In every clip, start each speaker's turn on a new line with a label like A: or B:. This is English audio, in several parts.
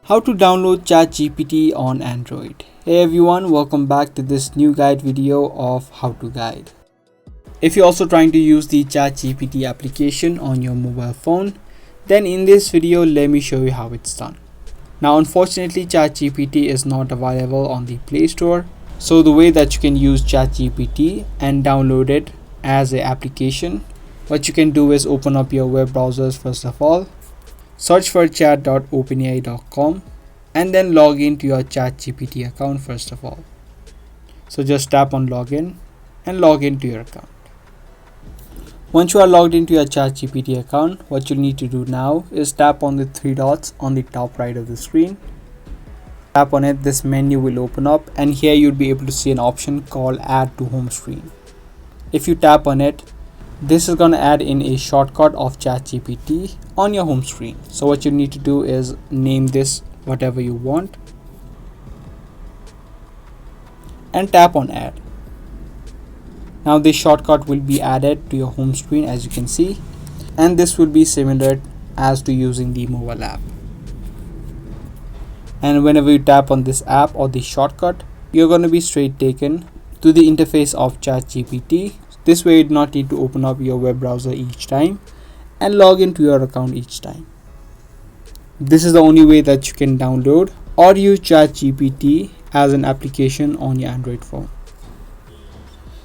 A: How to download ChatGPT on Android. Hey everyone, welcome back to this new guide video of How to Guide. If you're also trying to use the ChatGPT application on your mobile phone, then in this video let me show you how it's done. Now unfortunately ChatGPT is not available on the Play Store, so the way that you can use ChatGPT and download it as an application, what you can do is open up your web browsers first of all. Search for chat.openai.com and then log into your ChatGPT account first of all. So just tap on login and log into your account. Once you are logged into your ChatGPT account, what you need to do now is tap on the three dots on the top right of the screen. Tap on it, this menu will open up and here you'll be able to see an option called Add to Home Screen. If you tap on it, this is going to add in a shortcut of ChatGPT on your home screen. So what you need to do is name this whatever you want and tap on add. Now this shortcut will be added to your home screen as you can see, and this will be similar as to using the mobile app. And whenever you tap on this app or the shortcut, you're going to be straight taken to the interface of ChatGPT. This way you do not need to open up your web browser each time and log into your account each time. This is the only way that you can download or use ChatGPT as an application on your Android phone.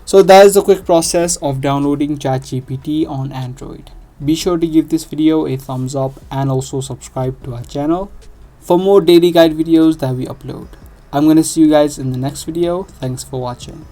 A: So that is the quick process of downloading ChatGPT on Android. Be sure to give this video a thumbs up and also subscribe to our channel for more daily guide videos that we upload. I'm going to see you guys in the next video. Thanks for watching.